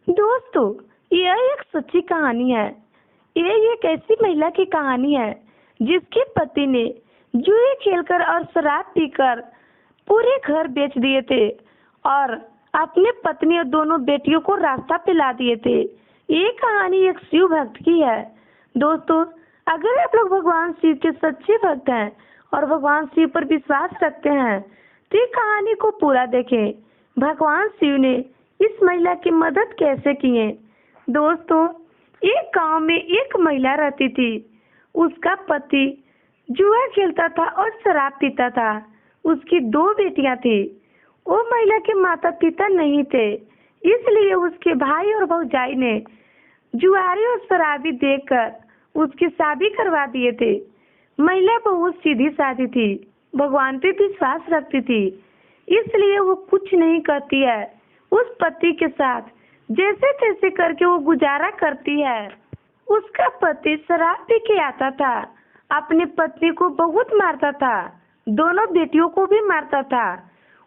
दोस्तों, यह एक सच्ची कहानी है। ये एक ऐसी महिला की कहानी है जिसके पति ने जुए खेलकर और शराब पीकर पूरे घर बेच दिए थे और अपने पत्नी और दोनों बेटियों को रास्ता पे ला दिए थे। ये कहानी एक शिव भक्त की है। दोस्तों, अगर आप लोग भगवान शिव के सच्चे भक्त हैं और भगवान शिव पर विश्वास रखते हैं तो ये कहानी को पूरा देखें। भगवान शिव ने इस महिला की मदद कैसे किए। दोस्तों, एक गांव में एक महिला रहती थी। उसका पति जुआ खेलता था और शराब पीता था। उसकी दो बेटियां थी। वो महिला के माता पिता नहीं थे, इसलिए उसके भाई और भौजाई ने जुआरी और शराबी देखकर उसकी शादी करवा दिए थे। महिला बहुत सीधी सादी थी, भगवान पे विश्वास रखती थी, इसलिए वो कुछ नहीं करती है। उस पति के साथ जैसे तैसे करके वो गुजारा करती है। उसका पति शराब पी के आता था, अपनी पत्नी को बहुत मारता था, दोनों बेटियों को भी मारता था।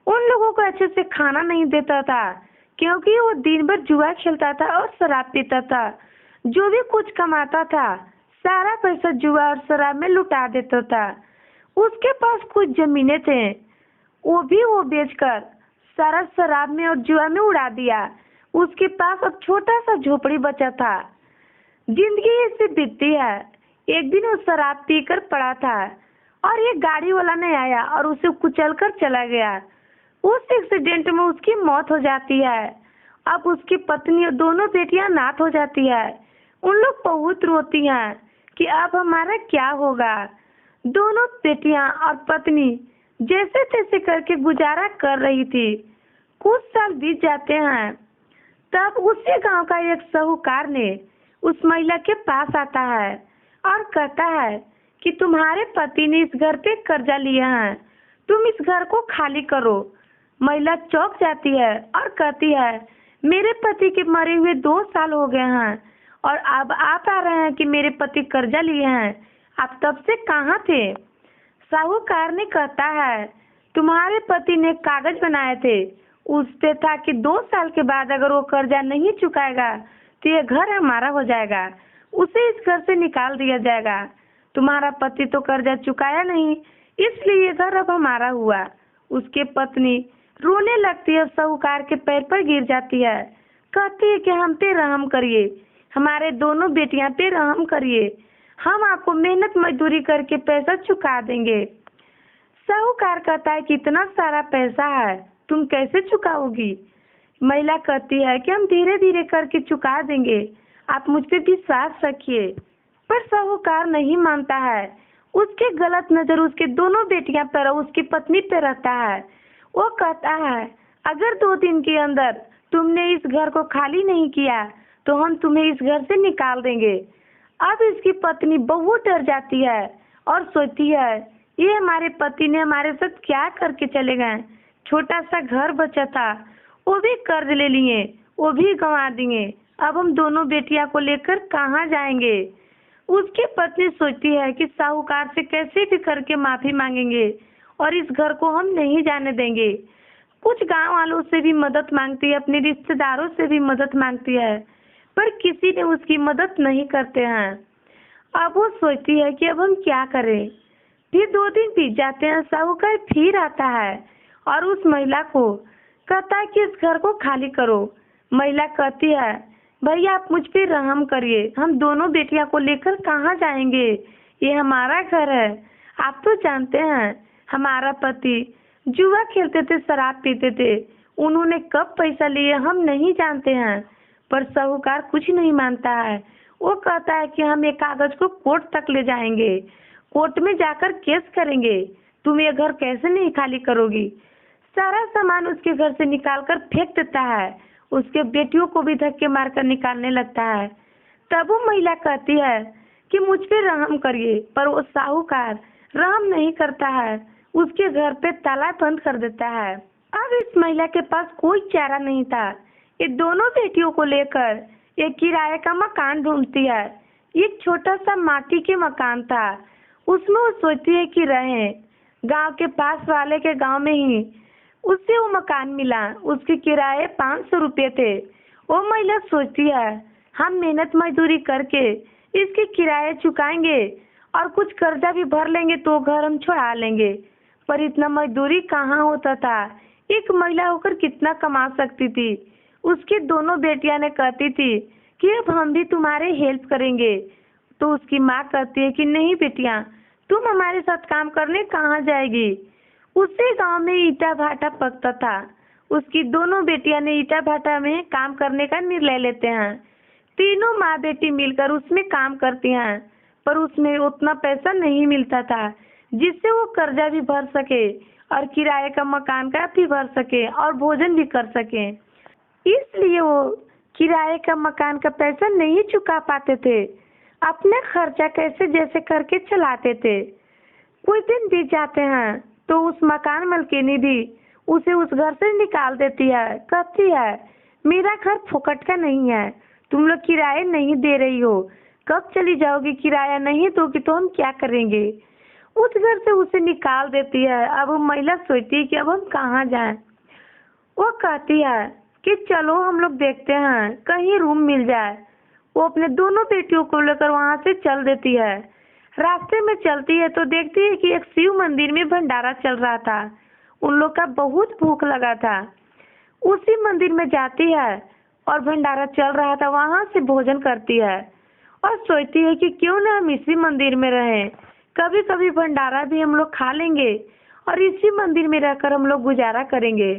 उन लोगों को अच्छे से खाना नहीं देता था क्योंकि वो दिन भर जुआ खेलता था और शराब पीता था। जो भी कुछ कमाता था सारा पैसा जुआ और शराब में लुटा देता था। उसके पास कुछ जमीनें थे, वो बेचकर सारा शराब में और जुआ में उड़ा दिया। उसके पास अब छोटा सा झोपड़ी बचा था। जिंदगी ऐसे बीतती है। एक दिन वो शराब पीकर पड़ा था और एक गाड़ी वाला नहीं आया और उसे कुचल कर चला गया। उस एक्सीडेंट में उसकी मौत हो जाती है। अब उसकी पत्नी और दोनों बेटियां अनाथ हो जाती है। उन लोग बहुत रोती हैं कि अब हमारा क्या होगा। दोनों बेटियां और पत्नी जैसे तैसे करके गुजारा कर रही थी। कुछ साल बीत जाते हैं, तब उसी गांव का एक साहूकार ने उस महिला के पास आता है और कहता है कि तुम्हारे पति ने इस घर पे कर्जा लिया है, तुम इस घर को खाली करो। महिला चौंक जाती है और कहती है, मेरे पति के मरे हुए 2 साल हो गए हैं और अब आप आ रहे हैं कि मेरे पति कर्जा लिए हैं, आप तब से कहाँ थे। साहूकार ने कहता है, तुम्हारे पति ने कागज बनाए थे, उस पे था कि 2 साल के बाद अगर वो कर्जा नहीं चुकाएगा तो ये घर हमारा हो जाएगा, उसे इस घर से निकाल दिया जाएगा। तुम्हारा पति तो कर्जा चुकाया नहीं, इसलिए ये घर अब हमारा हुआ। उसके पत्नी रोने लगती है, साहूकार के पैर पर गिर जाती है, कहती है कि हम पे रहम करिए, हमारे दोनों बेटियां पे रहम करिए, हम आपको मेहनत मजदूरी करके पैसा चुका देंगे। साहूकार कहता है कि इतना सारा पैसा है, तुम कैसे चुकाओगी। महिला कहती है कि हम धीरे धीरे करके चुका देंगे, आप मुझ पे विश्वास रखिए। पर साहूकार नहीं मानता है। उसके गलत नजर उसके दोनों बेटियां पर और उसकी पत्नी पे रहता है। वो कहता है, अगर 2 दिन के अंदर तुमने इस घर को खाली नहीं किया तो हम तुम्हें इस घर से निकाल देंगे। अब इसकी पत्नी बहुत डर जाती है और सोचती है, ये हमारे पति ने हमारे साथ क्या करके चले गए। छोटा सा घर बचा था, वो भी कर्ज ले लिए, वो भी गंवा दिए। अब हम दोनों बेटियां को लेकर कहाँ जाएंगे। उसकी पत्नी सोचती है कि साहूकार से कैसे भी करके माफी मांगेंगे और इस घर को हम नहीं जाने देंगे। कुछ गांव वालों से भी मदद मांगती है, अपने रिश्तेदारों से भी मदद मांगती है, पर किसी ने उसकी मदद नहीं करते हैं। अब वो सोचती है कि अब हम क्या करें। फिर 2 दिन बीत जाते हैं, साहूकार फिर आता है और उस महिला को कहता है कि इस घर को खाली करो। महिला कहती है, भैया आप मुझ पे रहम करिए, हम दोनों बेटियां को लेकर कहाँ जाएंगे, ये हमारा घर है। आप तो जानते हैं हमारा पति जुआ खेलते थे, शराब पीते थे, उन्होंने कब पैसा लिए हम नहीं जानते हैं। पर साहूकार कुछ नहीं मानता है। वो कहता है कि हम एक कागज को कोर्ट तक ले जाएंगे, कोर्ट में जाकर केस करेंगे, तुम ये घर कैसे नहीं खाली करोगी। सारा सामान उसके घर से निकालकर फेंक देता है, उसके बेटियों को भी धक्के मारकर निकालने लगता है। तब वो महिला कहती है कि मुझ पे रहम करिए, पर वो साहूकार रहम नहीं करता है, उसके घर पे ताला बंद कर देता है। अब इस महिला के पास कोई चारा नहीं था। ये दोनों बेटियों को लेकर एक किराए का मकान ढूंढती है। एक छोटा सा माटी के मकान था, उसमें वो सोचती है कि रहें। गांव के पास वाले के गांव में ही उसे वो मकान मिला। उसके किराए 500 रुपये थे। वो महिला सोचती है हम मेहनत मजदूरी करके इसके किराए चुकाएंगे और कुछ कर्जा भी भर लेंगे तो घर हम छुड़ा लेंगे। पर इतना मजदूरी कहाँ होता था। एक महिला होकर कितना कमा सकती थी। उसकी दोनों बेटियां ने कहती थी कि अब हम भी तुम्हारे हेल्प करेंगे। तो उसकी माँ कहती है कि नहीं बेटियां, तुम हमारे साथ काम करने कहाँ जाएगी। उसी गांव में ईटा भाटा पकता था। उसकी दोनों बेटियां ने ईटा भाटा में काम करने का निर्णय लेते हैं। तीनों माँ बेटी मिलकर उसमें काम करती हैं, पर उसमें उतना पैसा नहीं मिलता था जिससे वो कर्जा भी भर सके और किराए का मकान का भी भर सके और भोजन भी कर सके। इसलिए वो किराए का मकान का पैसा नहीं चुका पाते थे। अपना खर्चा कैसे जैसे करके चलाते थे। कुछ दिन बीत जाते हैं तो उस मकान मालकिनी भी उसे उस घर से निकाल देती है। कहती है मेरा घर फुकट का नहीं है, तुम लोग किराए नहीं दे रही हो, कब चली जाओगी, किराया नहीं दोगी तो हम क्या करेंगे। उस घर से उसे निकाल देती है। अब वो महिला सोचती है कि अब हम कहाँ जाएं। वो कहती है कि चलो हम लोग देखते हैं कहीं रूम मिल जाए। वो अपने दोनों बेटियों को लेकर वहां से चल देती है। रास्ते में चलती है तो देखती है कि एक शिव मंदिर में भंडारा चल रहा था। उन लोग का बहुत भूख लगा था। उसी मंदिर में जाती है और भंडारा चल रहा था, वहां से भोजन करती है और सोचती है कि क्यों ना हम इसी मंदिर में रहें, कभी कभी भंडारा भी हम लोग खा लेंगे और इसी मंदिर में रहकर हम लोग गुजारा करेंगे।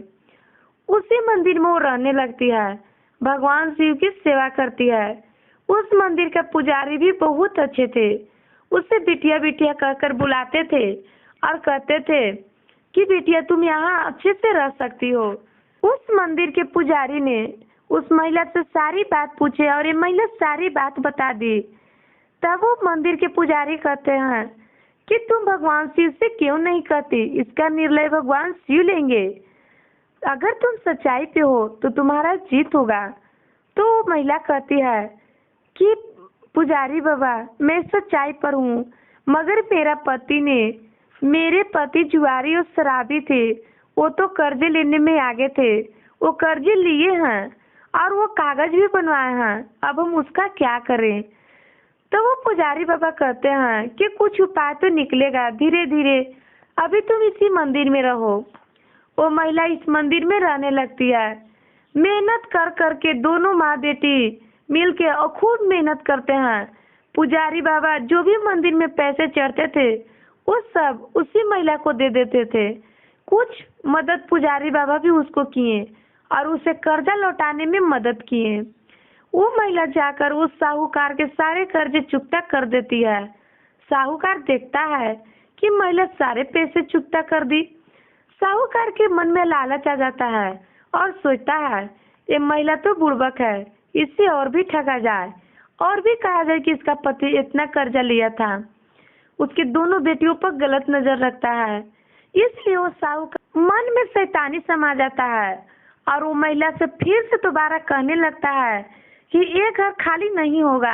उसी मंदिर में वो रहने लगती है, भगवान शिव की सेवा करती है। उस मंदिर का पुजारी भी बहुत अच्छे थे। उसे बिटिया बिटिया कहकर बुलाते थे और कहते थे कि बिटिया तुम यहाँ अच्छे से रह सकती हो। उस मंदिर के पुजारी ने उस महिला से सारी बात पूछी और ये महिला सारी बात बता दी। तब वो मंदिर के पुजारी कहते हैं कि तुम भगवान शिव से क्यों नहीं कहती, इसका निर्णय भगवान शिव लेंगे। अगर तुम सच्चाई पे हो तो तुम्हारा जीत होगा। तो वो महिला कहती है कि पुजारी बाबा मैं सच्चाई पर हूँ, मगर मेरे पति जुआरी और शराबी थे। वो तो कर्जे लेने में आगे थे, वो कर्जे लिए हैं और वो कागज भी बनवाए हैं। अब हम उसका क्या करें। तो वो पुजारी बाबा कहते हैं कि कुछ उपाय तो निकलेगा धीरे धीरे, अभी तुम इसी मंदिर में रहो। वो महिला इस मंदिर में रहने लगती है। मेहनत कर करके दोनों माँ बेटी मिलके और खूब मेहनत करते हैं। पुजारी बाबा जो भी मंदिर में पैसे चढ़ते थे वो सब उसी महिला को दे देते थे। कुछ मदद पुजारी बाबा भी उसको किए और उसे कर्जा लौटाने में मदद किए। वो महिला जाकर उस साहूकार के सारे कर्जे चुकता कर देती है। साहूकार देखता है कि महिला सारे पैसे चुकता कर दी। साहूकार के मन में लालच आ जाता है और सोचता है ये महिला तो बुड़बक है, इससे और भी ठगा जाए और भी कहा जाए कि इसका पति इतना कर्जा लिया था। उसके दोनों बेटियों पर गलत नजर रखता है। इसलिए वो साहूकार मन में शैतानी समा जाता है और वो महिला से फिर से दोबारा कहने लगता है कि ये घर खाली नहीं होगा,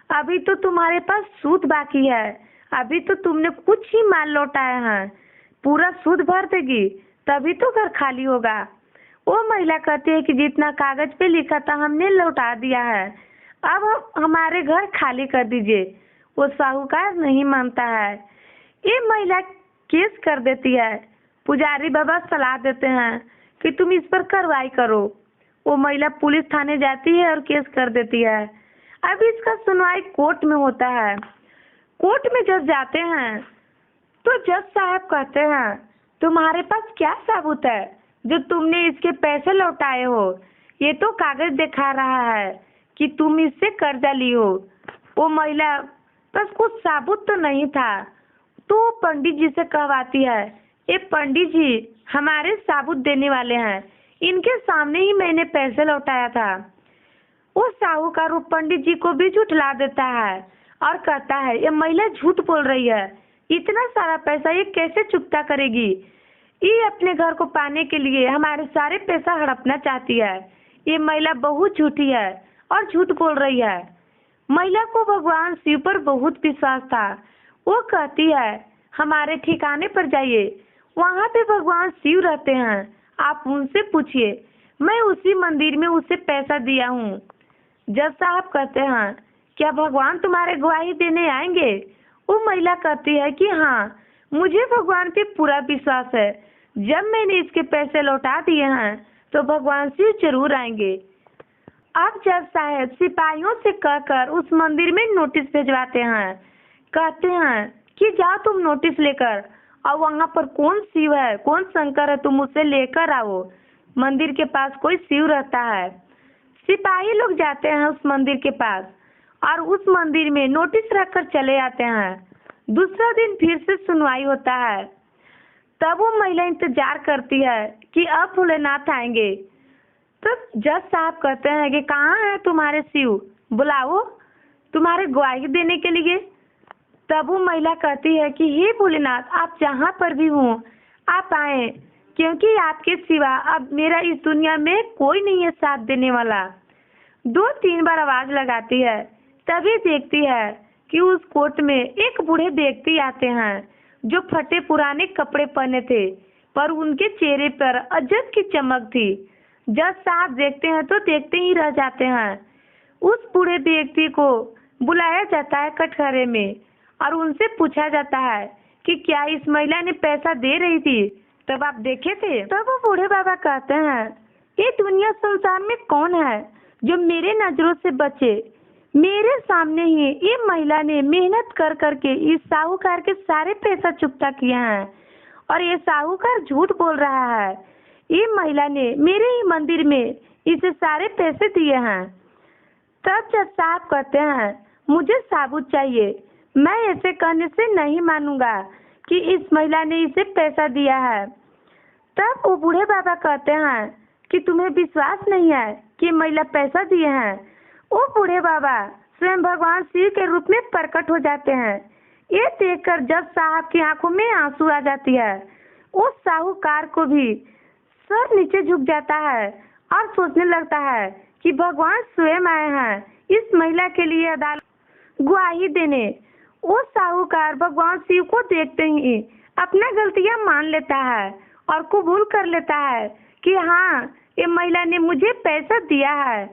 अभी तो तुम्हारे पास सूद बाकी है, अभी तो तुमने कुछ ही माल लौटाया है, पूरा सूद भर देगी तभी तो घर खाली होगा। वो महिला कहती है कि जितना कागज पे लिखा था हमने लौटा दिया है, अब हमारे घर खाली कर दीजिए। वो साहूकार नहीं मानता है। ये महिला केस कर देती है। पुजारी बाबा सलाह देते हैं कि तुम इस पर कार्रवाई करो। वो महिला पुलिस थाने जाती है और केस कर देती है। अब इसका सुनवाई कोर्ट में होता है। कोर्ट में जज जाते हैं तो जज साहब कहते हैं तुम्हारे पास क्या सबूत है जो तुमने इसके पैसे लौटाए हो। ये तो कागज दिखा रहा है कि तुम इससे कर्जा ली हो। वो महिला बस कुछ सबूत तो नहीं था तो पंडित जी से कहवाती है ये पंडित जी हमारे सबूत देने वाले हैं, इनके सामने ही मैंने पैसे लौटाया था। वो साहूकार वो पंडित जी को भी झुठला देता है और कहता है ये महिला झूठ बोल रही है, इतना सारा पैसा ये कैसे चुकता करेगी। ये अपने घर को पाने के लिए हमारे सारे पैसा हड़पना चाहती है। ये महिला बहुत झूठी है और झूठ बोल रही है। महिला को भगवान शिव पर बहुत विश्वास था। वो कहती है हमारे ठिकाने पर जाइए, वहाँ पे भगवान शिव रहते हैं, आप उनसे पूछिए। मैं उसी मंदिर में उसे पैसा दिया हूँ। जज साहब कहते हैं, क्या भगवान तुम्हारे गवाही देने आएंगे? वो महिला कहती है कि हाँ, मुझे भगवान पे पूरा विश्वास है। जब मैंने इसके पैसे लौटा दिए हैं तो भगवान शिव जरूर आएंगे। अब जज साहब सिपाहियों से कहकर उस मंदिर में नोटिस भिजवाते हैं। कहते हैं कि जाओ तुम नोटिस लेकर, और वहाँ पर कौन शिव है कौन शंकर है तुम उसे लेकर आओ। मंदिर के पास कोई शिव रहता है। सिपाही लोग जाते हैं उस मंदिर के पास और उस मंदिर में नोटिस रखकर चले आते हैं। दूसरा दिन फिर से सुनवाई होता है। तब वो महिला इंतजार करती है कि अब भोलेनाथ आएंगे। तब जज साहब कहते हैं कि कहाँ है तुम्हारे शिव, बुलाओ तुम्हारे गवाही देने के लिए। तब वो महिला कहती है कि हे भोलेनाथ, आप जहाँ पर भी हों आप आए, क्योंकि आपके सिवा अब मेरा इस दुनिया में कोई नहीं है साथ देने वाला। 2-3 बार आवाज लगाती है, तभी देखती है कि उस कोर्ट में एक बूढ़े व्यक्ति आते हैं जो फटे पुराने कपड़े पहने थे, पर उनके चेहरे पर अजब की चमक थी। जज साहब देखते हैं तो देखते ही रह जाते हैं। उस बूढ़े व्यक्ति को बुलाया जाता है कटघरे में और उनसे पूछा जाता है कि क्या इस महिला ने पैसा दे रही थी, तब आप देखे थे? तब वो बूढ़े बाबा कहते हैं, ये दुनिया संसार में कौन है जो मेरे नजरों से बचे। मेरे सामने ही ये महिला ने मेहनत कर करके इस साहूकार के सारे पैसा चुकता किया है और ये साहूकार झूठ बोल रहा है। ये महिला ने मेरे ही मंदिर में इसे सारे पैसे दिए हैं। तब जज साहब कहते हैं, मुझे साबुत चाहिए, मैं ऐसे कहने से नहीं मानूंगा कि इस महिला ने इसे पैसा दिया है। तब वो बूढ़े बाबा कहते हैं कि तुम्हें विश्वास नहीं है कि महिला पैसा दिए हैं। वो बूढ़े बाबा स्वयं भगवान शिव के रूप में प्रकट हो जाते हैं। ये देखकर जज साहब की आंखों में आंसू आ जाती है। उस साहूकार को भी सर नीचे झुक जाता है और सोचने लगता है कि भगवान स्वयं आए हैं इस महिला के लिए अदालत गवाही देने। वो साहूकार भगवान शिव को देखते ही अपना गलतियां मान लेता है और कबूल कर लेता है कि हाँ, ये महिला ने मुझे पैसा दिया है।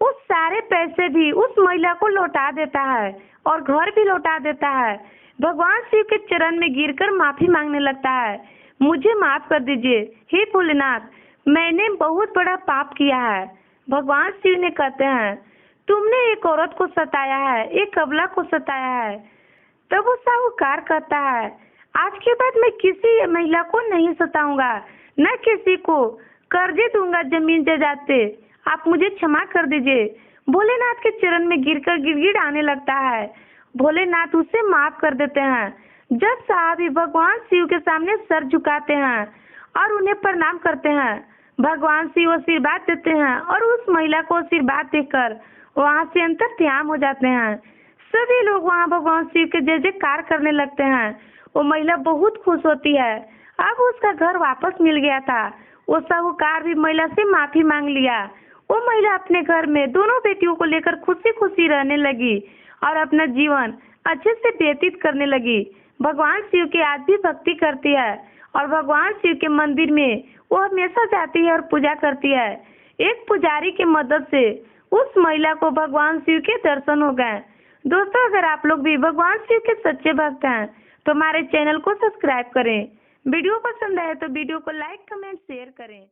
उस सारे पैसे भी उस महिला को लौटा देता है और घर भी लौटा देता है। भगवान शिव के चरण में गिरकर माफी मांगने लगता है, मुझे माफ कर दीजिए हे भोलेनाथ, मैंने बहुत बड़ा पाप किया है। भगवान शिव ने कहते हैं, तुमने एक औरत को सताया है, एक अबला को सताया है। तब वो साहूकार कहता है, आज के बाद मैं किसी महिला को नहीं सताऊंगा, न किसी को कर्जे दूंगा जमीन जायदाद पे, आप मुझे क्षमा कर दीजिए। भोलेनाथ के चरण में गिरकर गिड़गिड़ाने लगता है। भोलेनाथ उसे माफ कर देते हैं। जज साहब भी भगवान शिव के सामने सर झुकाते हैं और उन्हें प्रणाम करते हैं। भगवान शिव आशीर्वाद देते हैं और उस महिला को आशीर्वाद देकर वहाँ से अंतर्ध्यान हो जाते हैं। सभी लोग वहाँ भगवान शिव के जय जयकार करने लगते हैं। वो महिला बहुत खुश होती है, अब उसका घर वापस मिल गया था। वो साहूकार भी महिला से माफी मांग लिया। वो महिला अपने घर में दोनों बेटियों को लेकर खुशी खुशी रहने लगी और अपना जीवन अच्छे से व्यतीत करने लगी। भगवान शिव की आज भी भक्ति करती है और भगवान शिव के मंदिर में वो हमेशा जाती है और पूजा करती है। एक पुजारी की मदद से उस महिला को भगवान शिव के दर्शन हो गए। दोस्तों, अगर आप लोग भी भगवान शिव के सच्चे भक्त हैं तो हमारे चैनल को सब्सक्राइब करें। वीडियो पसंद आए तो वीडियो को लाइक, कमेंट, शेयर करें।